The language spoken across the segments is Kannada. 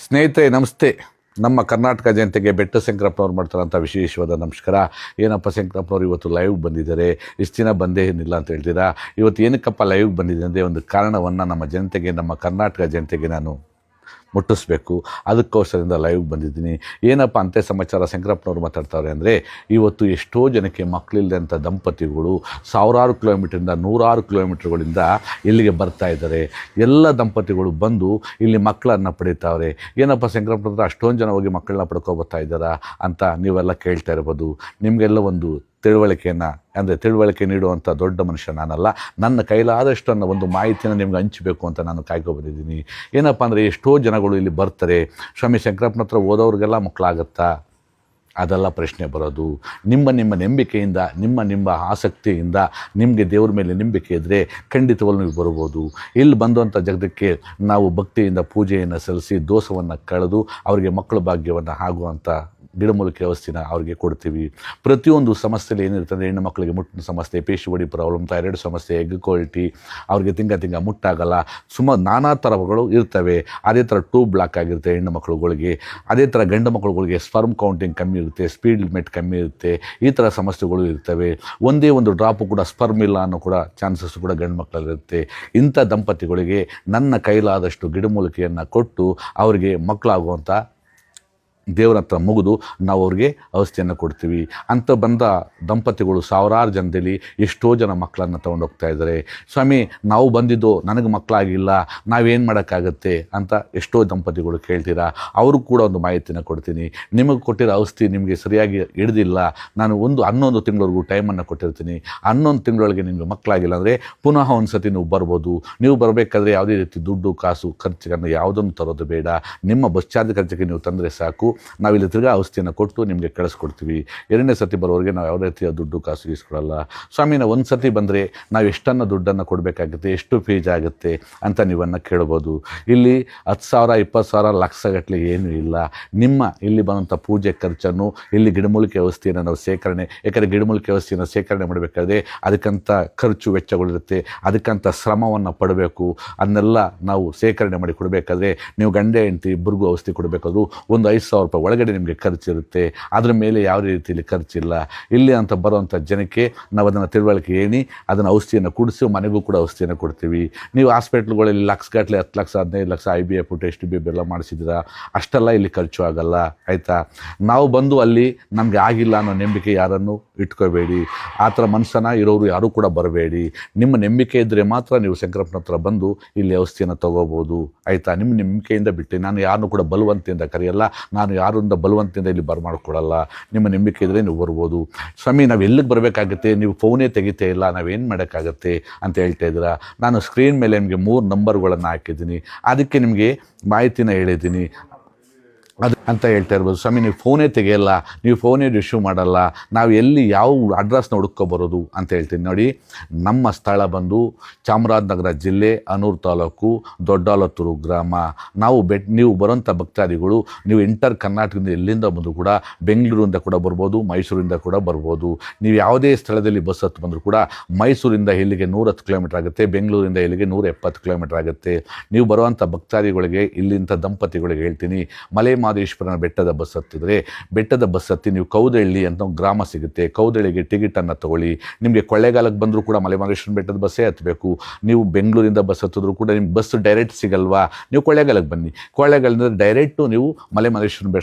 ಸ್ನೇಹಿತರೆ ನಮಸ್ತೆ. ನಮ್ಮ ಕರ್ನಾಟಕ ಜನತೆಗೆ ಬೆಟ್ಟ ಶಂಕರಪ್ಪನವ್ರು ಮಾಡ್ತಾರಂಥ ವಿಶೇಷವಾದ ನಮಸ್ಕಾರ. ಏನಪ್ಪ ಶಂಕರಪ್ಪನವ್ರು ಇವತ್ತು ಲೈವ್ ಬಂದಿದ್ದಾರೆ, ಇಷ್ಟು ದಿನ ಬಂದೇ ಏನಿಲ್ಲ ಅಂತ ಹೇಳ್ತೀರಾ. ಇವತ್ತು ಏನಕ್ಕಪ್ಪ ಲೈವ್ ಬಂದಿದೆ ಅಂದರೆ ಒಂದು ಕಾರಣವನ್ನು ನಮ್ಮ ಜನತೆಗೆ, ನಮ್ಮ ಕರ್ನಾಟಕ ಜನತೆಗೆ ನಾನು ಮುಟ್ಟಿಸ್ಬೇಕು. ಅದಕ್ಕೋಸ್ಕರದಿಂದ ಲೈವ್ ಬಂದಿದ್ದೀನಿ. ಏನಪ್ಪ ಅಂತೆ ಸಮಾಚಾರ ಶಂಕರಪ್ಪನವ್ರು ಮಾತಾಡ್ತಾರೆ ಅಂದರೆ, ಇವತ್ತು ಎಷ್ಟೋ ಜನಕ್ಕೆ ಮಕ್ಕಳಿಲ್ಲದಂಥ ದಂಪತಿಗಳು ಸಾವಿರಾರು ಕಿಲೋಮೀಟ್ರಿಂದ ನೂರಾರು ಕಿಲೋಮೀಟ್ರ್ಗಳಿಂದ ಇಲ್ಲಿಗೆ ಬರ್ತಾ ಇದ್ದಾರೆ. ಎಲ್ಲ ದಂಪತಿಗಳು ಬಂದು ಇಲ್ಲಿ ಮಕ್ಕಳನ್ನು ಪಡೀತಾವ್ರೆ. ಏನಪ್ಪ ಶಂಕರಪ್ಪನವ್ರು ಅಷ್ಟೊಂದು ಜನ ಹೋಗಿ ಮಕ್ಕಳನ್ನ ಪಡ್ಕೊಬರ್ತಾ ಇದ್ದಾರಾ ಅಂತ ನೀವೆಲ್ಲ ಕೇಳ್ತಾ ಇರ್ಬೋದು. ನಿಮಗೆಲ್ಲ ಒಂದು ತಿಳುವಳಿಕೆ ನೀಡುವಂಥ ದೊಡ್ಡ ಮನುಷ್ಯ ನಾನಲ್ಲ. ನನ್ನ ಕೈಲಾದಷ್ಟು ಅನ್ನೋ ಒಂದು ಮಾಹಿತಿಯನ್ನು ನಿಮ್ಗೆ ಹಂಚಬೇಕು ಅಂತ ನಾನು ಕಾಯ್ಕೊಬಂದಿದ್ದೀನಿ. ಏನಪ್ಪ ಅಂದರೆ ಎಷ್ಟೋ ಜನಗಳು ಇಲ್ಲಿ ಬರ್ತಾರೆ, ಸ್ವಾಮಿ ಶಂಕರಪ್ಪನ ಹತ್ರ ಓದೋರಿಗೆಲ್ಲ ಮಕ್ಕಳಾಗತ್ತಾ? ಅದೆಲ್ಲ ಪ್ರಶ್ನೆ ಬರೋದು. ನಿಮ್ಮ ನಂಬಿಕೆಯಿಂದ, ನಿಮ್ಮ ಆಸಕ್ತಿಯಿಂದ, ನಿಮಗೆ ದೇವ್ರ ಮೇಲೆ ನಂಬಿಕೆ ಇದ್ದರೆ ಖಂಡಿತವಲ್ಲೂ ನೀವು ಬರ್ಬೋದು. ಇಲ್ಲಿ ಬಂದಂಥ ಜಗದಕ್ಕೆ ನಾವು ಭಕ್ತಿಯಿಂದ ಪೂಜೆಯನ್ನು ಸಲ್ಲಿಸಿ ದೋಷವನ್ನು ಕಳೆದು ಅವರಿಗೆ ಮಕ್ಕಳ ಭಾಗ್ಯವನ್ನು ಆಗುವಂಥ ಗಿಡಮೂಲಿಕೆ ವ್ಯವಸ್ಥೆನ ಅವ್ರಿಗೆ ಕೊಡ್ತೀವಿ. ಪ್ರತಿಯೊಂದು ಸಮಸ್ಯೆಯಲ್ಲಿ ಏನಿರ್ತದೆ, ಹೆಣ್ಣು ಮಕ್ಕಳಿಗೆ ಮುಟ್ಟಿನ ಸಮಸ್ಯೆ, ಪೇಶಿವಡಿ ಪ್ರಾಬ್ಲಮ್, ಥೈರಾಯ್ಡ್ ಸಮಸ್ಯೆ, ಎಗ್ ಕ್ವಾಲಿಟಿ, ಅವ್ರಿಗೆ ತಿಂಗ ಮುಟ್ಟಾಗಲ್ಲ, ಸುಮಾರು ನಾನಾ ಥರಗಳು ಇರ್ತವೆ. ಅದೇ ಥರ ಟ್ಯೂಬ್ ಬ್ಲಾಕ್ ಆಗಿರುತ್ತೆ ಹೆಣ್ಣು ಮಕ್ಕಳುಗಳಿಗೆ. ಅದೇ ಥರ ಗಂಡು ಮಕ್ಕಳುಗಳಿಗೆ ಸ್ಪರ್ಮ್ ಕೌಂಟಿಂಗ್ ಕಮ್ಮಿ ಇರುತ್ತೆ, ಸ್ಪೀಡ್ ಲಿಮಿಟ್ ಕಮ್ಮಿ ಇರುತ್ತೆ. ಈ ಥರ ಸಮಸ್ಯೆಗಳು ಇರ್ತವೆ. ಒಂದೇ ಒಂದು ಡ್ರಾಪು ಕೂಡ ಸ್ಪರ್ಮ್ ಇಲ್ಲ ಅನ್ನೋ ಕೂಡ ಚಾನ್ಸಸ್ ಕೂಡ ಗಂಡು ಮಕ್ಕಳಲ್ಲಿರುತ್ತೆ. ಇಂಥ ದಂಪತಿಗಳಿಗೆ ನನ್ನ ಕೈಲಾದಷ್ಟು ಗಿಡಮೂಲಿಕೆಯನ್ನು ಕೊಟ್ಟು ಅವರಿಗೆ ಮಕ್ಕಳಾಗುವಂಥ ದೇವರ ಹತ್ರ ಮುಗಿದು ನಾವು ಅವ್ರಿಗೆ ಔಷಧಿಯನ್ನು ಕೊಡ್ತೀವಿ. ಅಂತ ಬಂದ ದಂಪತಿಗಳು ಸಾವಿರಾರು ಜನದಲ್ಲಿ ಎಷ್ಟೋ ಜನ ಮಕ್ಕಳನ್ನು ತೊಗೊಂಡೋಗ್ತಾ ಇದ್ದಾರೆ. ಸ್ವಾಮಿ ನಾವು ಬಂದಿದ್ದು ನನಗೆ ಮಕ್ಕಳಾಗಿಲ್ಲ, ನಾವೇನು ಮಾಡೋಕ್ಕಾಗತ್ತೆ ಅಂತ ಎಷ್ಟೋ ದಂಪತಿಗಳು ಕೇಳ್ತೀರಾ. ಅವರು ಕೂಡ ಒಂದು ಮಾಹಿತಿನ ಕೊಡ್ತೀನಿ. ನಿಮಗೆ ಕೊಟ್ಟಿರೋ ಔಷಧಿ ನಿಮಗೆ ಸರಿಯಾಗಿ ಹಿಡಿದಿಲ್ಲ, ನಾನು 11 ತಿಂಗಳವರೆಗೂ ಟೈಮನ್ನು ಕೊಟ್ಟಿರ್ತೀನಿ. 11 ತಿಂಗಳೊಳಗೆ ನಿಮಗೆ ಮಕ್ಕಳಾಗಿಲ್ಲ ಅಂದರೆ ಪುನಃ ಒಂದು ಸತಿ ನೀವು ಬರ್ಬೋದು. ನೀವು ಬರಬೇಕಾದ್ರೆ ಯಾವುದೇ ರೀತಿ ದುಡ್ಡು ಕಾಸು ಖರ್ಚಿಗೆ ಯಾವುದನ್ನು ತರೋದು ಬೇಡ. ನಿಮ್ಮ ಬಸ್ ಚಾರ್ಜ್ ಖರ್ಚಿಗೆ ನೀವು ತಂದರೆ ಸಾಕು. ನಾವಿಲ್ಲಿ ತಿರ್ಗಾ ಔಷಧಿಯನ್ನು ಕೊಟ್ಟು ನಿಮಗೆ ಕಳಿಸ್ಕೊಡ್ತೀವಿ. 2ನೇ ಸತಿ ಬರೋರಿಗೆ ನಾವು ಯಾವುದೇ ರೀತಿಯ ದುಡ್ಡು ಕಾಸು ಇಸ್ಕೊಳ್ಳಲ್ಲ. ಸ್ವಾಮಿ ನಾವು ಒಂದು ಸತಿ ಬಂದರೆ ನಾವು ಎಷ್ಟನ್ನು ದುಡ್ಡನ್ನು ಕೊಡಬೇಕಾಗುತ್ತೆ, ಎಷ್ಟು ಫೀಸ್ ಆಗುತ್ತೆ ಅಂತ ನೀವನ್ನು ಕೇಳ್ಬೋದು. ಇಲ್ಲಿ 10,000 20,000 ಲಕ್ಷಗಟ್ಟಲೆ ಏನೂ ಇಲ್ಲ. ನಿಮ್ಮ ಇಲ್ಲಿ ಬಂದಂಥ ಪೂಜೆ ಖರ್ಚನ್ನು, ಇಲ್ಲಿ ಗಿಡಮೂಲಿಕೆ ಔಷಧಿಯನ್ನು ನಾವು ಯಾಕಂದರೆ ಗಿಡಮೂಲಿಕೆ ಔಷಧಿಯನ್ನು ಸೇಕರಣೆ ಮಾಡಬೇಕಾದ್ರೆ ಅದಕ್ಕಂಥ ಖರ್ಚು ವೆಚ್ಚಗಳಿರುತ್ತೆ, ಅದಕ್ಕಂಥ ಶ್ರಮವನ್ನು ಪಡಬೇಕು. ಅದನ್ನೆಲ್ಲ ನಾವು ಸೇಕರಣೆ ಮಾಡಿ ಕೊಡಬೇಕಾದ್ರೆ ನೀವು ಗಂಡ ಹೆಂಡತಿ ಇಬ್ಬರಿಗೂ ಔಷಧಿ ಕೊಡಬೇಕಾದ್ರೂ ಒಂದು 5,000 ರೂಪಾಯಿ ಒಳಗಡೆ ನಿಮಗೆ ಖರ್ಚಿರುತ್ತೆ. ಅದ್ರ ಮೇಲೆ ಯಾವುದೇ ರೀತಿಯಲ್ಲಿ ಖರ್ಚಿಲ್ಲ. ಇಲ್ಲಿ ಅಂತ ಬರುವಂಥ ಜನಕ್ಕೆ ನಾವು ಅದನ್ನು ತಿಳುವಳಿಕೆ ಹೇಳಿ ಅದನ್ನು ಔಷಧಿಯನ್ನು ಕುಡಿಸಿ ಮನೆಗೂ ಕೂಡ ಔಷಧಿಯನ್ನು ಕೊಡ್ತೀವಿ. ನೀವು ಹಾಸ್ಪಿಟ್ಲ್ಗಳಲ್ಲಿ ಲಕ್ಷಗಟ್ಟಲೆ 10 ಲಕ್ಷ 15 ಲಕ್ಷ IVF ಟೆಸ್ಟ್ ಎಲ್ಲ ಮಾಡಿಸಿದ್ದೀರಾ, ಅಷ್ಟೆಲ್ಲ ಇಲ್ಲಿ ಖರ್ಚು ಆಗಲ್ಲ, ಆಯಿತಾ? ನಾವು ಬಂದು ಅಲ್ಲಿ ನಮಗೆ ಆಗಿಲ್ಲ ಅನ್ನೋ ನಂಬಿಕೆ ಯಾರನ್ನು ಇಟ್ಕೋಬೇಡಿ. ಆ ಥರ ಮನಸ್ಸನ್ನು ಇರೋರು ಯಾರೂ ಕೂಡ ಬರಬೇಡಿ. ನಿಮ್ಮ ನಂಬಿಕೆ ಇದ್ದರೆ ಮಾತ್ರ ನೀವು ಶಂಕರಪ್ಪನ ಹತ್ರ ಬಂದು ಇಲ್ಲಿ ಔಷಧಿಯನ್ನು ತೊಗೋಬೋದು, ಆಯಿತಾ? ನಿಮ್ಮ ನಂಬಿಕೆಯಿಂದ ಬಿಟ್ಟು ನಾನು ಯಾರನ್ನೂ ಕೂಡ ಬಲವಂತಿಯಿಂದ ಕರೆಯಲ್ಲ, ನಾನು ಯಾರಿಂದ ಬಲವಂತಿಯಿಂದ ಇಲ್ಲಿ ಬರ್ಮಾಡ್ಕೊಡಲ್ಲ. ನಿಮ್ಮ ನಂಬಿಕೆ ಇದ್ದರೆ ನೀವು ಬರ್ಬೋದು. ಸ್ವಾಮಿ ನಾವು ಎಲ್ಲಿಗೆ ಬರಬೇಕಾಗುತ್ತೆ, ನೀವು ಫೋನೇ ತೆಗಿತೇ ಇಲ್ಲ, ನಾವೇನು ಮಾಡೋಕ್ಕಾಗತ್ತೆ ಅಂತ ಹೇಳ್ತಾ ಇದ್ದೀರಾ. ನಾನು ಸ್ಕ್ರೀನ್ ಮೇಲೆ ನಿಮಗೆ 3 ನಂಬರ್ಗಳನ್ನು ಹಾಕಿದ್ದೀನಿ, ಅದಕ್ಕೆ ನಿಮಗೆ ಮಾಹಿತಿನ ಹೇಳಿದ್ದೀನಿ ಅದು ಅಂತ ಹೇಳ್ತಾ ಇರ್ಬೋದು. ಸ್ವಾಮಿ ನೀವು ಫೋನೇ ತೆಗೆಯಲ್ಲ, ನೀವು ಫೋನೇ ರಿಸೀವ್ ಮಾಡಲ್ಲ, ನಾವು ಎಲ್ಲಿ ಯಾವ ಅಡ್ರೆಸ್ನ ಹುಡುಕ್ಕೊಬರೋದು ಅಂತ ಹೇಳ್ತೀನಿ. ನೋಡಿ, ನಮ್ಮ ಸ್ಥಳ ಬಂದು ಚಾಮರಾಜನಗರ ಜಿಲ್ಲೆ, ಅನೂರು ತಾಲೂಕು, ದೊಡ್ಡಾಲತ್ತೂರು ಗ್ರಾಮ. ನೀವು ಬರೋಂಥ ಭಕ್ತಾದಿಗಳು ನೀವು ಎಂಟರ್ ಕರ್ನಾಟಕದಿಂದ ಎಲ್ಲಿಂದ ಬಂದರೂ ಕೂಡ, ಬೆಂಗಳೂರಿಂದ ಕೂಡ ಬರ್ಬೋದು, ಮೈಸೂರಿಂದ ಕೂಡ ಬರ್ಬೋದು. ನೀವು ಯಾವುದೇ ಸ್ಥಳದಲ್ಲಿ ಬಸ್ ಹತ್ತು ಬಂದರೂ ಕೂಡ ಮೈಸೂರಿಂದ ಇಲ್ಲಿಗೆ 110 ಕಿಲೋಮೀಟ್ರ್ ಆಗುತ್ತೆ, ಬೆಂಗಳೂರಿಂದ ಇಲ್ಲಿಗೆ 170 ಕಿಲೋಮೀಟ್ರ್ ಆಗುತ್ತೆ. ನೀವು ಬರುವಂಥ ಭಕ್ತಾದಿಗಳಿಗೆ, ಇಲ್ಲಿಂಥ ದಂಪತಿಗಳಿಗೆ ಹೇಳ್ತೀನಿ, ಮಲೆ ಮಾದೇಶ್ವರನ ಬೆಟ್ಟದ ಬಸ್ ಹತ್ತಿದ್ರೆ, ಬೆಟ್ಟದ ಬಸ್ ಹತ್ತಿ ನೀವು ಕೌದಳ್ಳಿ ಅಂತ ಗ್ರಾಮ ಸಿಗುತ್ತೆ, ಕೌದಳ್ಳಿಗೆ ಟಿಕೆಟನ್ನು ತೊಗೊಳ್ಳಿ. ನಿಮಗೆ ಕೊಳ್ಳೇಗಾಲಕ್ಕೆ ಬಂದರೂ ಕೂಡ ಮಲೆ ಮಾದೇಶ್ವರನ ಬೆಟ್ಟದ ಬಸ್ಸೇ ಹತ್ತಬೇಕು. ನೀವು ಬೆಂಗಳೂರಿಂದ ಬಸ್ ಹತ್ತಿದ್ರು ಕೂಡ ನಿಮ್ಗೆ ಬಸ್ ಡೈರೆಕ್ಟ್ ಸಿಗಲ್ವಾ, ನೀವು ಕೊಳ್ಳೇಗಾಲಕ್ಕೆ ಬನ್ನಿ. ಕೊಳ್ಳೇಗಾಲದಿಂದ ಡೈರೆಕ್ಟು ನೀವು ಮಲೆ ಮಾದೇಶ್ವರನ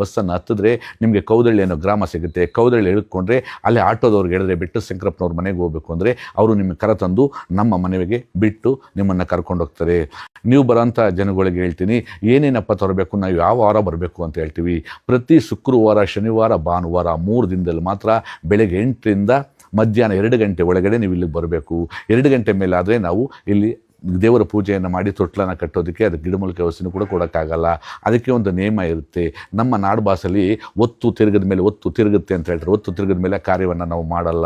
ಬಸ್ಸನ್ನು ಹತ್ತಿದ್ರೆ ನಿಮಗೆ ಕೌದಳ್ಳಿ ಅನ್ನೋ ಗ್ರಾಮ ಸಿಗುತ್ತೆ. ಕೌದಳ್ಳಿ ಇಳ್ಕೊಂಡ್ರೆ ಅಲ್ಲಿ ಆಟೋದವ್ರಿಗೆ ಹೇಳಿದ್ರೆ ಬೆಟ್ಟ ಶಂಕರಪ್ಪನವ್ರ ಮನೆಗೆ ಹೋಗಬೇಕು ಅಂದರೆ ಅವರು ನಿಮಗೆ ಕರೆತಂದು ನಮ್ಮ ಮನೆಗೆ ಬಿಟ್ಟು ನಿಮ್ಮನ್ನು ಕರ್ಕೊಂಡು ಹೋಗ್ತಾರೆ. ನೀವು ಬರೋಂಥ ಜನಗಳಿಗೆ ಹೇಳ್ತೀನಿ, ಏನೇನಪ್ಪ ತರಬೇಕು, ನಾವು ಯಾವ ವಾರ ಬರಬೇಕು ಅಂತ ಹೇಳ್ತೀವಿ. ಪ್ರತಿ ಶುಕ್ರವಾರ, ಶನಿವಾರ, ಭಾನುವಾರ 3 ದಿನದಲ್ಲಿ ಮಾತ್ರ ಬೆಳಗ್ಗೆ 8ರಿಂದ ಮಧ್ಯಾಹ್ನ 2 ಗಂಟೆ ಒಳಗಡೆ ನೀವು ಇಲ್ಲಿಗೆ ಬರಬೇಕು. 2 ಗಂಟೆ ಮೇಲೆ ಆದರೆ ನಾವು ಇಲ್ಲಿ ದೇವರ ಪೂಜೆಯನ್ನು ಮಾಡಿ ತೊಟ್ಲನ್ನು ಕಟ್ಟೋದಕ್ಕೆ ಅದು ಗಿಡಮೂಲಿಕೆ ಔಷಧಿನೂ ಕೂಡ ಕೊಡೋಕ್ಕಾಗಲ್ಲ. ಅದಕ್ಕೆ ಒಂದು ನಿಯಮ ಇರುತ್ತೆ. ನಮ್ಮ ನಾಡು ಭಾಷೆಯಲ್ಲಿ ಒತ್ತು ತಿರುಗಿದ ಮೇಲೆ ಒತ್ತು ತಿರುಗುತ್ತೆ ಅಂತ ಹೇಳ್ತಾರೆ. ಒತ್ತು ತಿರುಗಿದ ಮೇಲೆ ಕಾರ್ಯವನ್ನು ನಾವು ಮಾಡಲ್ಲ.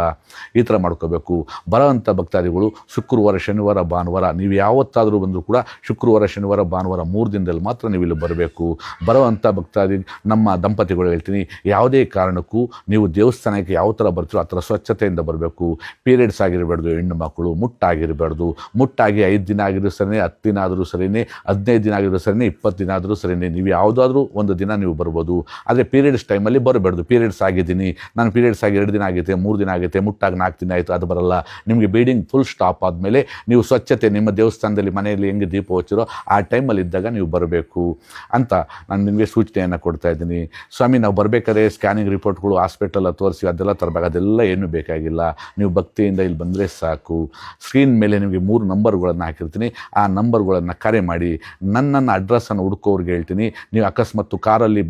ಈ ಥರ ಮಾಡ್ಕೋಬೇಕು. ಬರೋವಂಥ ಭಕ್ತಾದಿಗಳು ಶುಕ್ರವಾರ, ಶನಿವಾರ, ಭಾನುವಾರ ನೀವು ಯಾವತ್ತಾದರೂ ಬಂದರೂ ಕೂಡ ಶುಕ್ರವಾರ, ಶನಿವಾರ, ಭಾನುವಾರ 3 ದಿನದಲ್ಲಿ ಮಾತ್ರ ನೀವು ಇಲ್ಲಿ ಬರಬೇಕು. ಬರೋವಂಥ ಭಕ್ತಾದಿ ನಮ್ಮ ದಂಪತಿಗಳು ಹೇಳ್ತೀನಿ, ಯಾವುದೇ ಕಾರಣಕ್ಕೂ ನೀವು ದೇವಸ್ಥಾನಕ್ಕೆ ಯಾವ ಥರ ಬರ್ತೀರೋ ಆ ಥರ ಸ್ವಚ್ಛತೆಯಿಂದ ಬರಬೇಕು. ಪೀರಿಯಡ್ಸ್ ಆಗಿರಬಾರ್ದು, ಹೆಣ್ಣು ಮಕ್ಕಳು ಮುಟ್ಟಾಗಿರಬಾರ್ದು. ಮುಟ್ಟಾಗಿ 5 ದಿನ ಆಗಿರೋ ಸರಿನೇ, 10 ದಿನ ಆದರೂ ಸರಿನೇ, 15 ದಿನ ಆಗಿರೋ ಸರಿನೇ, 20 ದಿನ ಆದರೂ ಸರಿನೇ, ನೀವು ಯಾವುದಾದ್ರೂ ಒಂದು ದಿನ ನೀವು ಬರ್ಬೋದು. ಆದರೆ ಪೀರಿಯಡ್ಸ್ ಟೈಮಲ್ಲಿ ಬರಬಾರ್ದು. ಪೀರಿಯಡ್ಸ್ ಆಗಿದ್ದೀನಿ, ನಾನು ಪೀರಿಯಡ್ಸ್ ಆಗಿ 2 ದಿನ ಆಗೈತೆ, 3 ದಿನ ಆಗೈತೆ, ಮುಟ್ಟಾಗಿ 4 ದಿನ ಆಯಿತು, ಅದು ಬರಲ್ಲ. ನಿಮಗೆ ಬ್ಲೀಡಿಂಗ್ ಫುಲ್ ಸ್ಟಾಪ್ ಆದಮೇಲೆ ನೀವು ಸ್ವಚ್ಛತೆ ನಿಮ್ಮ ದೇವಸ್ಥಾನದಲ್ಲಿ ಮನೆಯಲ್ಲಿ ಹೆಂಗೆ ದೀಪ ಹಚ್ಚಿರೋ ಆ ಟೈಮಲ್ಲಿ ಇದ್ದಾಗ ನೀವು ಬರಬೇಕು ಅಂತ ನಾನು ನಿಮಗೆ ಸೂಚನೆಯನ್ನು ಕೊಡ್ತಾ ಇದ್ದೀನಿ. ಸ್ವಾಮಿ, ನಾವು ಬರಬೇಕಾದ್ರೆ ಸ್ಕ್ಯಾನಿಂಗ್ ರಿಪೋರ್ಟ್ಗಳು ಹಾಸ್ಪಿಟಲ್ ತೋರಿಸಿ ಅದೆಲ್ಲ ತರಬೇಕು, ಅದೆಲ್ಲ ಏನೂ ಬೇಕಾಗಿಲ್ಲ. ನೀವು ಭಕ್ತಿಯಿಂದ ಇಲ್ಲಿ ಬಂದರೆ ಸಾಕು. ಸ್ಕ್ರೀನ್ ಮೇಲೆ ನಿಮಗೆ 3 ನಂಬರ್ಗಳನ್ನು ಹಾಕಿರ್ತೀನಿ. ಆ ನಂಬರ್ಗಳನ್ನು ಕರೆ ಮಾಡಿ. ನನ್ನನ್ನು ಅಡ್ರೆಸ್ಸನ್ನು ಹುಡ್ಕೋರ್ಗೆ ಹೇಳ್ತೀನಿ. ನೀವು ಅಕಸ್ಮಾತ್ ಕಾರಲ್ಲಿ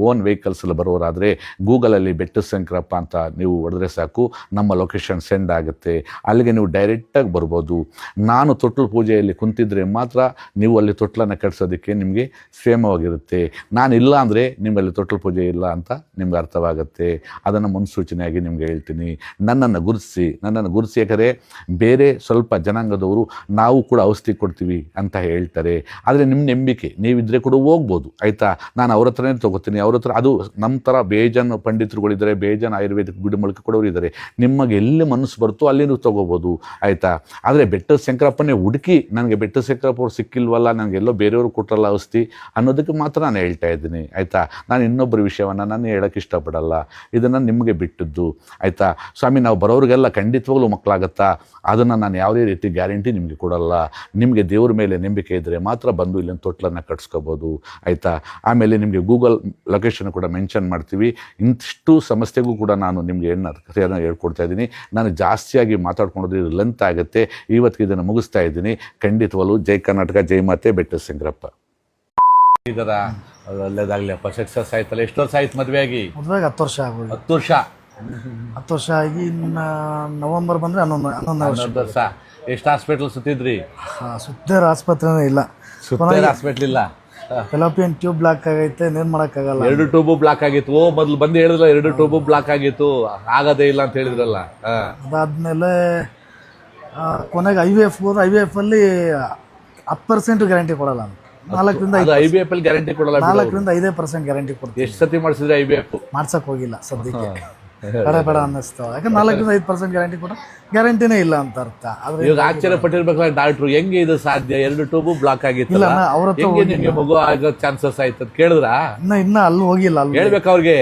ಓನ್ ವೆಹಿಕಲ್ಸಲ್ಲಿ ಬರೋರಾದರೆ ಗೂಗಲಲ್ಲಿ ಬೆಟ್ಟಶಂಕರಪ್ಪ ಅಂತ ನೀವು ಹೊಡೆದ್ರೆ ಸಾಕು, ನಮ್ಮ ಲೊಕೇಶನ್ ಸೆಂಡ್ ಆಗುತ್ತೆ. ಅಲ್ಲಿಗೆ ನೀವು ಡೈರೆಕ್ಟಾಗಿ ಬರ್ಬೋದು. ನಾನು ತೊಟ್ಲು ಪೂಜೆಯಲ್ಲಿ ಕುಂತಿದ್ರೆ ಮಾತ್ರ ನೀವು ಅಲ್ಲಿ ತೊಟ್ಲನ್ನು ಕಟ್ಸೋದಕ್ಕೆ ನಿಮಗೆ ಕ್ಷೇಮವಾಗಿರುತ್ತೆ. ನಾನು ಇಲ್ಲ ಅಂದರೆ ನಿಮ್ಮಲ್ಲಿ ತೊಟ್ಲು ಪೂಜೆ ಇಲ್ಲ ಅಂತ ನಿಮ್ಗೆ ಅರ್ಥವಾಗುತ್ತೆ. ಅದನ್ನು ಮುನ್ಸೂಚನೆಯಾಗಿ ನಿಮ್ಗೆ ಹೇಳ್ತೀನಿ. ನನ್ನನ್ನು ಗುರುತಿಸಿ ಯಾಕಂದರೆ ಬೇರೆ ಸ್ವಲ್ಪ ಜನಾಂಗದವರು ನಾವು ಕೂಡ ಔಷಧಿ ಕೊಡ್ತೀವಿ ಅಂತ ಹೇಳ್ತಾರೆ. ಆದರೆ ನಿಮ್ಮ ನಂಬಿಕೆ ನೀವಿದ್ದರೆ ಕೂಡ ಹೋಗ್ಬೋದು, ಆಯಿತಾ. ನಾನು ಅವ್ರ ಹತ್ರನೇ ತೊಗೋತೀನಿ. ಅವ್ರ ಹತ್ರ ಅದು ನಮ್ಮ ಥರ ಬೇಜಾನ್ ಪಂಡಿತರುಗಳಿದ್ದಾರೆ, ಬೇಜಾನ್ ಆಯುರ್ವೇದಿಕ್ ಗಿಡಮೂಲಿಕೆ ಕೊಡೋರು ಇದ್ದಾರೆ. ನಿಮಗೆ ಎಲ್ಲಿ ಮನಸ್ಸು ಬರುತ್ತೋ ಅಲ್ಲಿ ನೀವು ತೊಗೋಬೋದು, ಆಯಿತಾ. ಆದರೆ ಬೆಟ್ಟದ ಶಂಕರಪ್ಪನೇ ಹುಡುಕಿ ನನಗೆ ಬೆಟ್ಟದ ಶಂಕರಪ್ಪ ಅವ್ರು ಸಿಕ್ಕಿಲ್ವಲ್ಲ, ನನಗೆಲ್ಲೋ ಬೇರೆಯವರು ಕೊಟ್ಟರಲ್ಲ ಔಷಧಿ ಅನ್ನೋದಕ್ಕೆ ಮಾತ್ರ ನಾನು ಹೇಳ್ತಾ ಇದ್ದೀನಿ, ಆಯಿತಾ. ನಾನು ಇನ್ನೊಬ್ಬರ ವಿಷಯವನ್ನು ನಾನು ಹೇಳೋಕ್ಕೆ ಇಷ್ಟಪಡಲ್ಲ. ಇದನ್ನು ನಿಮಗೆ ಬಿಟ್ಟಿದ್ದು, ಆಯಿತಾ. ಸ್ವಾಮಿ, ನಾವು ಬರೋರಿಗೆಲ್ಲ ಖಂಡಿತವಾಗ್ಲೂ ಮಕ್ಕಳಾಗತ್ತಾ? ಅದನ್ನು ನಾನು ಯಾವುದೇ ರೀತಿ ಗ್ಯಾರಂಟಿ ನಿಮಗೆ ಕೊಡಲ್ಲ. ನಿಮಗೆ ದೇವ್ರ ಮೇಲೆ ನಂಬಿಕೆ ಇದ್ದರೆ ಮಾತ್ರ ಬಂದು ಇಲ್ಲಿನ ತೊಟ್ಲನ್ನು ಕಟ್ಸ್ಕೋಬೋದು, ಆಯಿತಾ. ಆಮೇಲೆ ನಿಮಗೆ ಗೂಗಲ್ ಲೊಕೇಶನ್ ಕೂಡ ಮೆನ್ಷನ್ ಮಾಡ್ತೀವಿ. ಇಂತಿಷ್ಟು ಸಮಸ್ಯೆಗೂ ಕೂಡ ನಾನು ನಿಮಗೆ ಕಥೆಯನ್ನು ಹೇಳ್ಕೊಡ್ತಾ ಇದ್ದೀನಿ. ನಾನು ಜಾಸ್ತಿಯಾಗಿ ಮಾತಾಡ್ಕೊಂಡ್ರೆ ಇದು ಲೆಂತ್ ಆಗುತ್ತೆ. ಇವತ್ತಿಗೆ ಇದನ್ನು ಮುಗಿಸ್ತಾ ಇದ್ದೀನಿ. ಖಂಡಿತವಾಗ್ಲೂ ಜೈ ಕರ್ನಾಟಕ, ಜೈ ಮಾತೆ ಬೆಟ್ಟದ ಶಂಕರಪ್ಪ. ಇದರ ಒಳ್ಳೆಯದಾಗಲಿಯಪ್ಪ, ಸಕ್ಸಸ್ ಆಯ್ತಲ್ಲ. ಎಷ್ಟು ವರ್ಷ ಆಯ್ತು ಮದುವೆಯಾಗಿ? 10 ವರ್ಷ ಆಗೋದು. 10 ವರ್ಷ 10 ವರ್ಷ ಆಗಿ ಇನ್ನು ನವೆಂಬರ್ ಬಂದರೆ 11 ವರ್ಷ. ಎಷ್ಟು ಹಾಸ್ಪಿಟಲ್ ಸುತ್ತಿದ್ರಿ? ಸುತ್ತೇರ್ ಆಸ್ಪತ್ರೆನೇ ಇಲ್ಲ, ಸುತ್ತೇರ್ ಹಾಸ್ಪಿಟ್ಲ್ ಇಲ್ಲ. ಫೆಲೋಪಿಯನ್ ಟ್ಯೂಬ್ ಬ್ಲಾಕ್ ಆಗೈತೆ, ಏನ್ ಮಾಡೋಕ್ಕಾಗಲ್ಲ. 2 ಟ್ಯೂಬು ಬ್ಲಾಕ್ ಆಗಿತ್ತು. ಮೊದಲು ಬಂದು ಹೇಳಿದ್ರಲ್ಲ, 2 ಟ್ಯೂಬು ಬ್ಲಾಕ್ ಆಗಿತ್ತು, ಆಗೋದೇ ಇಲ್ಲ ಅಂತ ಹೇಳಿದ್ರಲ್ಲ. ಅದಾದ್ಮೇಲೆ ಕೊನೆಗೆ IVF ಹೋದ್ರೆ IVF ಅಲ್ಲಿ 10% ಗ್ಯಾರಂಟಿ ಕೊಡಲ್ಲ. 4ರಿಂದ 5 ಗ್ಯಾರಂಟಿ ಕೊಡಲ್ಲ. 4ರಿಂದ 5% ಗ್ಯಾರಂಟಿ ಕೊಡ್ತೀವಿ. ಎಷ್ಟು ಸತಿ ಮಾಡಿಸಿದ್ರೆ IVF? ಮಾಡ್ಸಕ್ ಹೋಗಿಲ್ಲ ಸದ್ಯಕ್ಕೆ, ಬೇಡ ಅನ್ನಿಸ್ತಾವ. ಯಾಕಂದ್ರೆ 4ರಿಂದ 5% ಗ್ಯಾರಂಟಿ ಕೊಡ ಗ್ಯಾರಂಟಿನೇ ಇಲ್ಲ ಅಂತ ಅರ್ಥ. ಆದ್ರೆ ಇವಾಗ ಆಶ್ಚರ್ಯ ಪಟ್ಟಿರ್ಬೇಕಲ್ಲ ಡಾಕ್ಟ್ರು, ಹೆಂಗೆ ಇದು ಸಾಧ್ಯ? 2 ಟ್ಯೂಬು ಬ್ಲಾಕ್ ಆಗಿತ್ತು, ಇಲ್ಲ ಅವ್ರ ಹತ್ರ ನಿಮ್ಗೆ ಮಗು ಆಗೋ ಚಾನ್ಸಸ್ ಆಯ್ತು ಅಂತ ಕೇಳಿದ್ರ? ಇನ್ನ ಅಲ್ಲಿ ಹೋಗಿಲ್ಲ. ಅಲ್ಲಿ ಹೇಳ್ಬೇಕು ಅವ್ರಿಗೆ,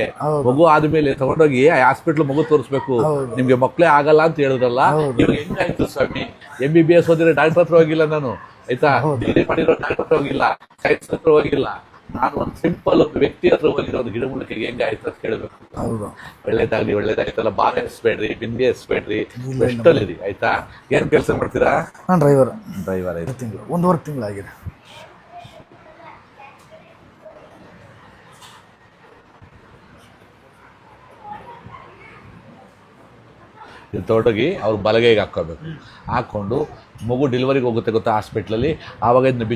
ಮಗು ಆದ್ಮೇಲೆ ತಗೊಂಡೋಗಿ ಹಾಸ್ಪಿಟ್ಲ್ ಮಗು ತೋರಿಸ್ಬೇಕು, ನಿಮ್ಗೆ ಮಕ್ಳೇ ಆಗಲ್ಲ ಅಂತ ಹೇಳಿದ್ರಲ್ಲ. ಇವಾಗ ಹೆಂಗಾಯ್ತು ಸ್ವಾಮಿ? MBBS ಓದಿದ್ರೆ ಡಾಕ್ಟರ್ ಹತ್ರ ಹೋಗಿಲ್ಲ ನಾನು, ಆಯ್ತಾ. ಡಿಗ್ರಿ ಮಾಡಿರೋ ಡಾಕ್ಟರ್ ಹತ್ರ ಹೋಗಿಲ್ಲ, ಸೈನ್ಸ್ ಹತ್ರ ಹೋಗಿಲ್ಲ. ನಾನು ಒಂದು ಸಿಂಪಲ್ ಒಂದು ವ್ಯಕ್ತಿ ಹತ್ರ ಹೋಗಿರೋದು ಗಿಡಮೂಲಿಕೆಗೆ ಹೆಂಗಾಯ್ತು ಅಂತ ಕೇಳಬೇಕು. ಒಳ್ಳೇದಾಯ್ತಲ್ಲ. ಬಾರ್ ಎಸ್ಬೇಡ್ರಿ, ಬಿಂದಿ ಎಸ್ಬೇಡ್ರಿ, ಬೆಸ್ಟಲ್ಲಿರಿ, ಆಯ್ತಾ. ಏನ್ ಕೆಲಸ ಮಾಡ್ತೀರಾ? ನಾನು ಡ್ರೈವರ್. 1.5 ತಿಂಗಳಾಗಿದೆ. ಇದು ತೊಗೊಂಡೋಗಿ ಅವ್ರು ಬಲಗೈಗೆ ಹಾಕ್ಕೋಬೇಕು. ಹಾಕ್ಕೊಂಡು ಮಗು ಡೆಲಿವರಿಗೆ ಹೋಗುತ್ತೆ ಗೊತ್ತಾ ಹಾಸ್ಪಿಟ್ಲಲ್ಲಿ, ಆವಾಗ ಇದನ್ನ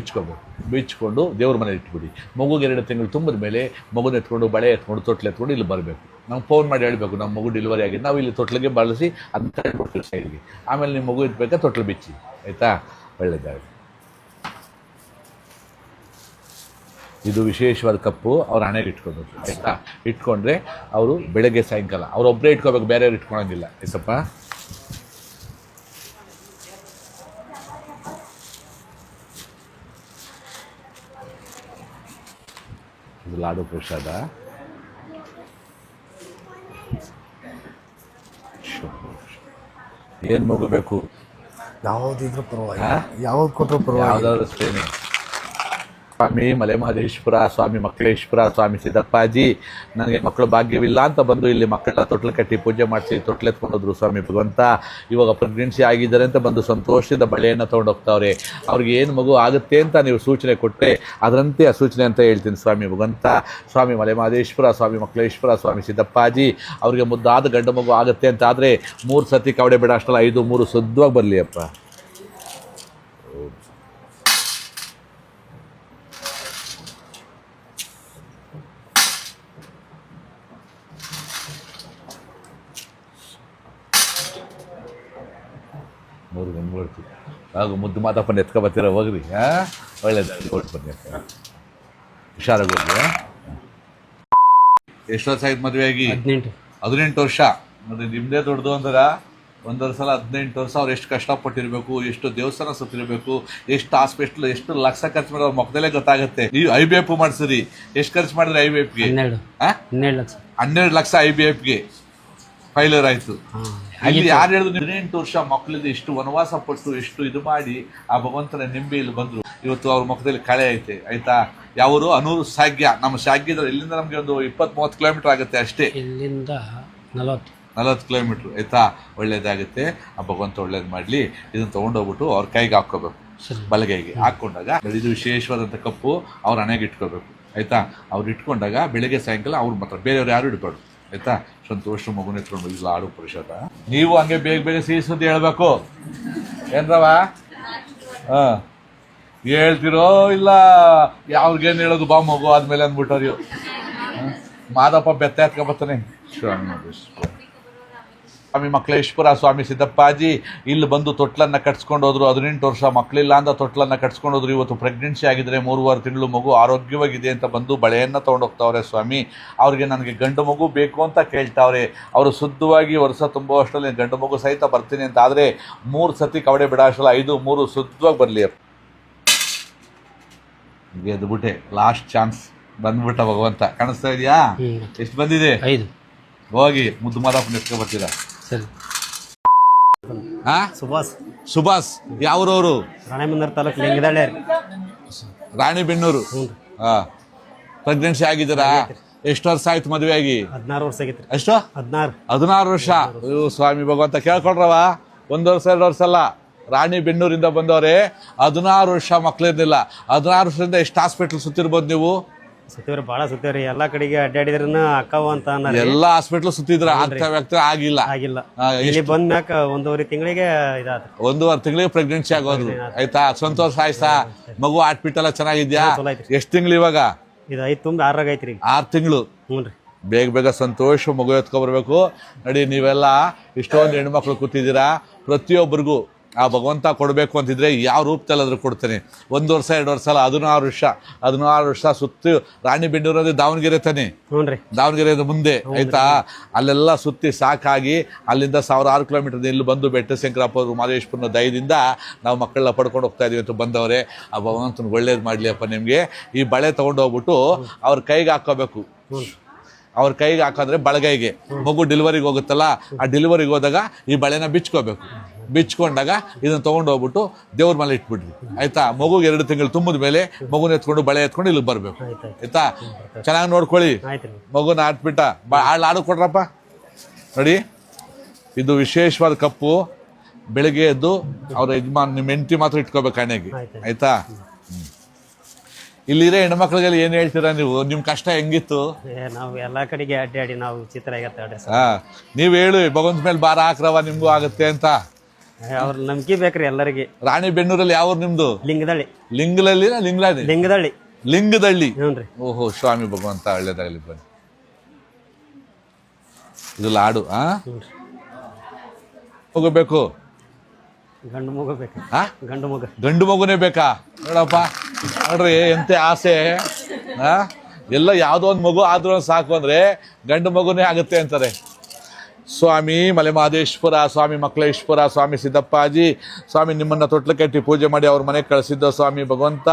ಬಿಚ್ಕೊಂಡು ದೇವ್ರ ಮನೇಲಿ ಇಟ್ಬಿಡಿ. ಮಗುಗೆ 2 ತಿಂಗಳು ತುಂಬಿದ ಮೇಲೆ ಮಗುನ ಎತ್ಕೊಂಡು ಬಳೆ ಎತ್ಕೊಂಡು ತೊಟ್ಲು ಎತ್ಕೊಂಡು ಇಲ್ಲಿ ಬರಬೇಕು. ನಮ್ಗೆ ಫೋನ್ ಮಾಡಿ ಹೇಳಬೇಕು, ನಮ್ಮ ಮಗು ಡೆಲಿವರಿ ಆಗಿದೆ, ನಾವು ಇಲ್ಲಿ ತೊಟ್ಲಿಗೆ ಬಳಸಿ ಅದನ್ನ ತಗೊಂಡ್ಬಿಡ್ತೀವಿ ಸೈಡ್ಗೆ. ಆಮೇಲೆ ನಿಮ್ಮ ಮಗು ಇಟ್ಬೇಕಾ ತೊಟ್ಲು ಬಿಚ್ಚಿ, ಆಯಿತಾ. ಒಳ್ಳೆಯದಾಗಲಿ. ಇದು ವಿಶೇಷವಾದ ಕಪ್ಪು ಅವ್ರ ಹಣೆಗೆ ಇಟ್ಕೊಬೇಕು, ಆಯಿತಾ. ಇಟ್ಕೊಂಡ್ರೆ ಅವರು ಬೆಳಗ್ಗೆ ಸಾಯಂಕಾಲ ಅವರೊಬ್ಬರೇ ಇಟ್ಕೋಬೇಕು, ಬೇರೆಯವ್ರು ಇಟ್ಕೊಳಂಗಿಲ್ಲ, ಆಯ್ತಪ್ಪ. ಇದು ಲಾಡು ಪ್ರಸಾದ. ಏನು ಮಗು ಬೇಕು? ಯಾವುದಿದ್ರು ಪರವಾಗಿ, ಯಾವ್ದು ಕೊಟ್ಟರು ಪರವಾಗಿ, ಯಾವುದಾದ್ರು ಅಷ್ಟೇ. ಸ್ವಾಮಿ ಮಲೆಮಹದೇಶ್ವರ, ಸ್ವಾಮಿ ಮಕ್ಕಳೇಶ್ವರ, ಸ್ವಾಮಿ ಸಿದ್ದಪ್ಪಾಜಿ, ನನಗೆ ಮಕ್ಕಳು ಭಾಗ್ಯವಿಲ್ಲ ಅಂತ ಬಂದು ಇಲ್ಲಿ ಮಕ್ಕಳನ್ನ ತೊಟ್ಲು ಕಟ್ಟಿ ಪೂಜೆ ಮಾಡಿಸಿ ತೊಟ್ಲು ಎತ್ಕೊಂಡೋದ್ರು ಸ್ವಾಮಿ ಭಗವಂತ. ಇವಾಗ ಪ್ರೆಗ್ನೆನ್ಸಿ ಆಗಿದ್ದಾರೆ ಅಂತ ಬಂದು ಸಂತೋಷದಿಂದ ಬಳೆಯನ್ನು ತೊಗೊಂಡೋಗ್ತಾವ್ರೆ. ಅವ್ರಿಗೆ ಏನು ಮಗು ಆಗುತ್ತೆ ಅಂತ ನೀವು ಸೂಚನೆ ಕೊಟ್ಟರೆ ಅದರಂತೆ ಆ ಸೂಚನೆ ಅಂತ ಹೇಳ್ತೀನಿ ಸ್ವಾಮಿ ಭಗವಂತ. ಸ್ವಾಮಿ ಮಲೆಮಹದೇಶ್ವರ, ಸ್ವಾಮಿ ಮಕ್ಕಳೇಶ್ವರ, ಸ್ವಾಮಿ ಸಿದ್ದಪ್ಪಾಜಿ, ಅವ್ರಿಗೆ ಮುದ್ದಾದ ಗಂಡು ಮಗು ಆಗುತ್ತೆ ಅಂತ ಆದರೆ 3 ಸತಿ ಕವಡೆ ಬೇಡ, ಅಷ್ಟಲ್ಲ 5 3 ಶುದ್ಧವಾಗಿ ಬರಲಿ ಅಪ್ಪ. ಮೂರು ಗಂಡು ಕೊಡ್ತೀವಿ. ಹಾಗೂ ಮುದ್ದು ಮಾತಪ್ಪನ ಎತ್ಕೊ ಬರ್ತೀರ ಹೋಗ್ರಿ. ಹಾಂ, ಒಳ್ಳೇದಾಗಿ ಕೊಟ್ಟು ಬನ್ನಿ ಅಕ್ಕ. ಹುಷಾರಾಗಿ ಹೋಗ್ರಿ. ಎಷ್ಟು ವರ್ಷ ಆಯ್ತು ಮದುವೆ ಆಗಿ? 18 ವರ್ಷ. ನೋಡಿ ನಿಮ್ಮದೇ ದೊಡ್ಡದು ಅಂದ್ರೆ ಒಂದೊಂದು ಸಲ 18 ವರ್ಷ ಅವ್ರು ಎಷ್ಟು ಕಷ್ಟಪಟ್ಟಿರ್ಬೇಕು, ಎಷ್ಟು ದೇವಸ್ಥಾನ ಸುತ್ತಿರಬೇಕು, ಎಷ್ಟು ಹಾಸ್ಪಿಟ್ಲ್, ಎಷ್ಟು ಲಕ್ಷ ಖರ್ಚು ಮಾಡಿದ್ರೆ ಅವ್ರ ಮೊಕ್ಕದಲ್ಲೇ ಗೊತ್ತಾಗುತ್ತೆ. ನೀವು IVF ಮಾಡಿಸಿರಿ, ಎಷ್ಟು ಖರ್ಚು ಮಾಡಿದ್ರೆ IVFಗೆ? 12 ಲಕ್ಷ IVFಗೆ ಫೈಲರ್ ಆಯ್ತು. ಇಲ್ಲಿ ಯಾರು ಹೇಳಿದ್ರು 18 ವರ್ಷ ಮಕ್ಕಳಿಂದ ಇಷ್ಟು ವನವಾಸ ಪಟ್ಟು ಎಷ್ಟು ಇದು ಮಾಡಿ ಆ ಭಗವಂತನ ನಿಂಬೆಯಲ್ಲಿ ಬಂದ್ರು. ಇವತ್ತು ಅವ್ರ ಮುಖದಲ್ಲಿ ಕಳೆ ಐತೆ. ಆಯ್ತಾ? ಯಾವರು ಅನೂರು ಸಾಗ್ಯ, ನಮ್ಮ ಸಾಗ್ಯದ ಇಲ್ಲಿಂದ ನಮ್ಗೆ ಒಂದು 20-30 ಕಿಲೋಮೀಟರ್ ಆಗುತ್ತೆ ಅಷ್ಟೇ. ಇಲ್ಲಿಂದ 40 ಕಿಲೋಮೀಟರ್. ಆಯ್ತಾ? ಒಳ್ಳೇದಾಗುತ್ತೆ. ಆ ಭಗವಂತ ಒಳ್ಳೇದು ಮಾಡಲಿ. ಇದನ್ನ ತೊಗೊಂಡೋಗ್ಬಿಟ್ಟು ಅವ್ರ ಕೈಗೆ ಹಾಕ್ಕೋಬೇಕು, ಬಲಗೈಗೆ ಹಾಕ್ಕೊಂಡಾಗ ಇದು ವಿಶೇಷವಾದಂಥ ಕಪ್ಪು ಅವ್ರ ಹಣೆಗೆ ಇಟ್ಕೋಬೇಕು. ಆಯ್ತಾ? ಅವ್ರು ಇಟ್ಕೊಂಡಾಗ ಬೆಳಿಗ್ಗೆ ಸಾಯಂಕಾಲ ಅವ್ರು ಮಾತ್ರ, ಬೇರೆಯವ್ರು ಯಾರು ಇಟ್ಬಾರ್ದು. ಆಯ್ತಾ? ಸಂತೋಷ ಮಗುನ ಎತ್ಕೊಂಡು ಇಲ್ಲ ಆಡು ಪುರುಷದ. ನೀವು ಹಂಗೆ ಬೇಗ ಬೇಗ ಸಿಹಿ ಸುದ್ದಿ ಹೇಳ್ಬೇಕು ಏನ್ರವ? ಹಾಂ, ಹೇಳ್ತಿರೋ ಇಲ್ಲ ಯಾವ್ರಿಗೇನು ಹೇಳೋದು ಬಾ ಮಗು ಆದ್ಮೇಲೆ ಅಂದ್ಬಿಟ್ಟವ್ರಿ. ಮಾದಪ್ಪ ಬೆತ್ತ ಎತ್ಕೊಬರ್ತಾನೆ. ಸ್ವಾಮಿ ಮಕ್ಕಳೇಶ್ವರ, ಸ್ವಾಮಿ ಸಿದ್ದಪ್ಪಾಜಿ ಇಲ್ಲಿ ಬಂದು ತೊಟ್ಲನ್ನು ಕಟ್ಸ್ಕೊಂಡು ಹೋದ್ರು. 18 ವರ್ಷ ಮಕ್ಕಳಿಲ್ಲ ಅಂತ ತೊಟ್ಲನ್ನು ಕಟ್ಸ್ಕೊಂಡು ಹೋದ್ರು. ಇವತ್ತು ಪ್ರೆಗ್ನೆನ್ಸಿ ಆಗಿದ್ರೆ 3.5 ತಿಂಗಳು ಮಗು ಆರೋಗ್ಯವಾಗಿದೆ ಅಂತ ಬಂದು ಬಳೆಯನ್ನು ತೊಗೊಂಡೋಗ್ತಾವ್ರೆ ಸ್ವಾಮಿ. ಅವ್ರಿಗೆ ನನಗೆ ಗಂಡು ಮಗು ಬೇಕು ಅಂತ ಕೇಳ್ತಾವ್ರೆ. ಅವರು ಶುದ್ಧವಾಗಿ ವರ್ಷ ತುಂಬೋ ಅಷ್ಟರಲ್ಲಿ ಗಂಡು ಮಗು ಸಹಿತ ಬರ್ತೀನಿ ಅಂತ. ಆದರೆ 3 ಸತಿ ಕವಡೆ ಬಿಡಾಶಲ್ಲ, 5-3 ಶುದ್ಧವಾಗಿ ಬರಲಿ. ಅದು ಬಿಟ್ಟೆ ಲಾಸ್ಟ್ ಚಾನ್ಸ್ ಬಂದ್ಬಿಟ್ಟ ಭಗವಂತ. ಕಾಣಿಸ್ತಾ ಇದೆಯಾ? ಎಷ್ಟು ಬಂದಿದೆ? 5. ಹೋಗಿ ಮುದ್ದು ಮಾದಪ್ಪನ ಎತ್ಕೊ ಬರ್ತೀರಾ? ಸರಿ. ಸುಭಾಸ್ ಯಾವ್ರವರು? ರಾಣೆಬೆನ್ನೂರು ತಾಲೂಕು ಲಿಂಗದಳ್ಳಿ. ರಾಣಿಬೆನ್ನೂರು. ಹಾ, ಪ್ರೆಗ್ನೆನ್ಸಿ ಆಗಿದ್ದೀರಾ? ಎಷ್ಟು ವರ್ಷ ಆಯ್ತು ಮದುವೆ ಆಗಿ? 16 ವರ್ಷ ಆಗೈತ್ರಿ. ಎಷ್ಟು? 16 ವರ್ಷ. ಸ್ವಾಮಿ ಭಗವಂತ ಕೇಳ್ಕೊಡ್ರವ. 1 ವರ್ಷ 2 ವರ್ಷ ಅಲ್ಲ, ರಾಣಿಬೆನ್ನೂರಿಂದ ಬಂದವ್ರೆ. 16 ವರ್ಷ ಮಕ್ಳಿರ್ಲಿಲ್ಲ. 16 ವರ್ಷದಿಂದ ಎಷ್ಟು ಹಾಸ್ಪಿಟ್ಲ್ ಸುತ್ತಿರ್ಬೋದು ನೀವು? ಸುತ್ತೇವ್ರಿ, ಭಾಳ ಸುತ್ತೇವ್ರಿ. ಎಲ್ಲಾ ಕಡೆಗೆ ಅಡ್ಡಾಡಿದ್ರನ್ನ ಅಕ್ಕವ ಅಂತ ಅನ್ನೋದು. ಎಲ್ಲಾ ಹಾಸ್ಪಿಟ್ಲ್ ಸುತ್ತಿದ್ರ ವ್ಯಕ್ತಿ ಆಗಿಲ್ಲ. ಇಲ್ಲಿ ಬಂದ ಮ್ಯಾಕ 1.5 ತಿಂಗಳಿಗೆ ಇದಾತ. 1.5 ತಿಂಗಳಿಗೆ ಪ್ರೆಗ್ನೆನ್ಸಿ ಆಗೋದು. ಆಯ್ತಾ? ಸಂತೋಷ ಆಯ್ತಾ? ಮಗು ಹಾರ್ಟ್ಬೀಟ್ ಎಲ್ಲ ಚೆನ್ನಾಗಿದ್ಯಾ? ಎಷ್ಟು ತಿಂಗಳು ಇವಾಗ? ಇದು 5 ತುಂಬ 6 ಐತ್ರಿ. 6 ತಿಂಗಳು. ಹ್ಞೂ ರೀ. ಬೇಗ ಬೇಗ ಸಂತೋಷ ಮಗು ಎತ್ಕೊಬರ್ಬೇಕು. ನೋಡಿ, ನೀವೆಲ್ಲ ಇಷ್ಟೊಂದು ಹೆಣ್ಮಕ್ಳು ಕೂತಿದ್ದೀರಾ. ಪ್ರತಿಯೊಬ್ಬರಿಗೂ ಆ ಭಗವಂತ ಕೊಡಬೇಕು ಅಂತಿದ್ರೆ ಯಾವ ರೂಪದಲ್ಲಾದ್ರೂ ಕೊಡ್ತಾನೆ. 1 ವರ್ಷ 2 ವರ್ಷ ಅಲ್ಲ, 16 ವರ್ಷ ಸುತ್ತಿ. ರಾಣಿಬೆನ್ನೂರು ಅಂದ್ರೆ ದಾವಣಗೆರೆ ತಾನೆ? ದಾವಣಗೆರೆ ಮುಂದೆ. ಆಯ್ತಾ? ಅಲ್ಲೆಲ್ಲ ಸುತ್ತಿ ಸಾಕಾಗಿ ಅಲ್ಲಿಂದ 1006 ಕಿಲೋಮೀಟರ್ ಇಲ್ಲಿ ಬಂದು ಬೆಟ್ಟ ಶಂಕರಪ್ಪ ಮಾದೇಶ್ವರನ ದಯದಿಂದ ನಾವು ಮಕ್ಕಳನ್ನ ಪಡ್ಕೊಂಡು ಹೋಗ್ತಾ ಇದೀವಿ ಅಂತ ಬಂದವ್ರೆ. ಆ ಭಗವಂತನ ಒಳ್ಳೇದು ಮಾಡಲಿ ಅಪ್ಪ ನಿಮಗೆ. ಈ ಬಳೆ ತೊಗೊಂಡೋಗ್ಬಿಟ್ಟು ಅವ್ರ ಕೈಗೆ ಹಾಕೋಬೇಕು. ಅವ್ರ ಕೈಗೆ ಹಾಕಿದ್ರೆ ಬಲಗೈಗೆ. ಮಗು ಡೆಲಿವರಿಗೆ ಹೋಗುತ್ತಲ್ಲ, ಆ ಡೆಲಿವರಿಗೆ ಹೋದಾಗ ಈ ಬಳೆನ ಬಿಚ್ಕೋಬೇಕು. ಬಿಚ್ಕೊಂಡಾಗ ಇದನ್ನ ತೊಗೊಂಡು ಹೋಗ್ಬಿಟ್ಟು ದೇವ್ರ ಮೇಲೆ ಇಟ್ಬಿಡ್ರಿ. ಆಯ್ತಾ? ಮಗುಗೆ 2 ತಿಂಗಳು ತುಂಬಿದ ಮೇಲೆ ಮಗುನ ಎತ್ಕೊಂಡು ಬಳೆ ಎತ್ಕೊಂಡು ಇಲ್ಲಿ ಬರಬೇಕು. ಆಯ್ತಾ? ಚೆನ್ನಾಗಿ ನೋಡ್ಕೊಳ್ಳಿ. ಮಗುನ ಆಟ್ಬಿಟ್ಟ ಆಡು ಕೊಡ್ರಪ್ಪ. ನೋಡಿ, ಇದು ವಿಶೇಷವಾದ ಕಪ್ಪು. ಬೆಳಿಗ್ಗೆ ಎದ್ದು ಅವ್ರ ನಿಮ್ಮ ಹೆಂಡತಿ ಮಾತ್ರ ಇಟ್ಕೋಬೇಕು ಹಣೆಗೆ. ಆಯ್ತಾ? ಇಲ್ಲಿರೋ ಹೆಣ್ಮಕ್ಳಿಗೆಲ್ಲ ಏನ್ ಹೇಳ್ತೀರಾ ನೀವು? ನಿಮ್ ಕಷ್ಟ ಹೆಂಗಿತ್ತು? ನಾವು ಎಲ್ಲಾ ಕಡೆಗೆ ಅಡ್ಡಾಡಿ ನಾವು ಚಿತ್ರ ನೀವ್ ಹೇಳಿ, ಭಗವಂತ ಮೇಲೆ ಭಾರ ಹಾಕ್ರವ ನಿಮ್ಗೂ ಆಗುತ್ತೆ ಅಂತ. ಅವ್ರ ನಂಬಿಕೆ ಬೇಕ್ರಿ ಎಲ್ಲರಿಗೆ. ರಾಣಿಬೆನ್ನೂರಲ್ಲಿ ಯಾವ ನಿಮ್ದು? ಲಿಂಗದಳ್ಳಿ. ಲಿಂಗದಳ್ಳಿ. ಹ್ಞೂನ್ರಿ. ಓಹೋ, ಸ್ವಾಮಿ ಭಗವಂತ ಒಳ್ಳೇದಾಗಲಿ. ಬನ್ನಿ, ಇದು ಲಾಡು. ಹೋಗಬೇಕು. ಗಂಡು ಮಗು ಬೇಕು. ಗಂಡು ಮಗುನೇ ಬೇಕಾ? ನೋಡಪ್ಪ, ನೋಡ್ರಿ ಎಂತ ಆಸೆ. ಎಲ್ಲ ಯಾವುದೋ ಒಂದು ಮಗು ಆದ್ರೂ ಸಾಕು ಅಂದ್ರೆ ಗಂಡು ಮಗುನೇ ಆಗುತ್ತೆ ಅಂತಾರೆ. ಸ್ವಾಮಿ ಮಲೆಮಹದೇಶ್ವರ, ಸ್ವಾಮಿ ಮಕ್ಕಳೇಶ್ವರ, ಸ್ವಾಮಿ ಸಿದ್ದಪ್ಪಾಜಿ, ಸ್ವಾಮಿ ನಿಮ್ಮನ್ನು ತೊಟ್ಲು ಕಟ್ಟಿ ಪೂಜೆ ಮಾಡಿ ಅವ್ರ ಮನೆಗೆ ಕಳಿಸಿದ್ದ ಸ್ವಾಮಿ ಭಗವಂತ.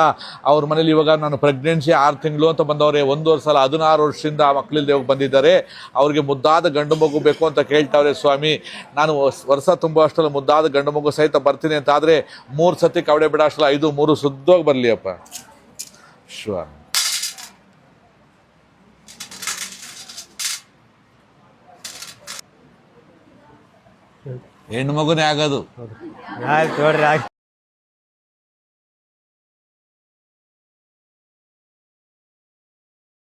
ಅವ್ರ ಮನೇಲಿ ಇವಾಗ ನಾನು ಪ್ರೆಗ್ನೆನ್ಸಿ 6 ತಿಂಗಳು ಅಂತ ಬಂದವ್ರೆ. 1 ವರ್ಷ ಅಲ್ಲ, 16 ವರ್ಷದಿಂದ ಆ ಮಕ್ಕಳಿಲ್ದೆ ಬಂದಿದ್ದಾರೆ. ಅವ್ರಿಗೆ ಮುದ್ದಾದ ಗಂಡು ಮಗು ಬೇಕು ಅಂತ ಕೇಳ್ತಾವ್ರೆ ಸ್ವಾಮಿ. ನಾನು ವರ್ಷ ತುಂಬ ಅಷ್ಟರಲ್ಲಿ ಮುದ್ದಾದ ಗಂಡು ಮಗು ಸಹಿತ ಬರ್ತೀನಿ ಅಂತ. ಆದರೆ 3 ಸತಿ ಕವಡೆ ಬಿಡಾಷ್ಟಲ್ಲ, 5-3 ಶುದ್ಧವಾಗಿ ಬರಲಿ ಅಪ್ಪ ಸ್ವಾಮಿ. ಹೆಣ್ಣು ಮಗುನೇ ಆಗೋದು. ಆಯ್ತು ನೋಡ್ರಿ.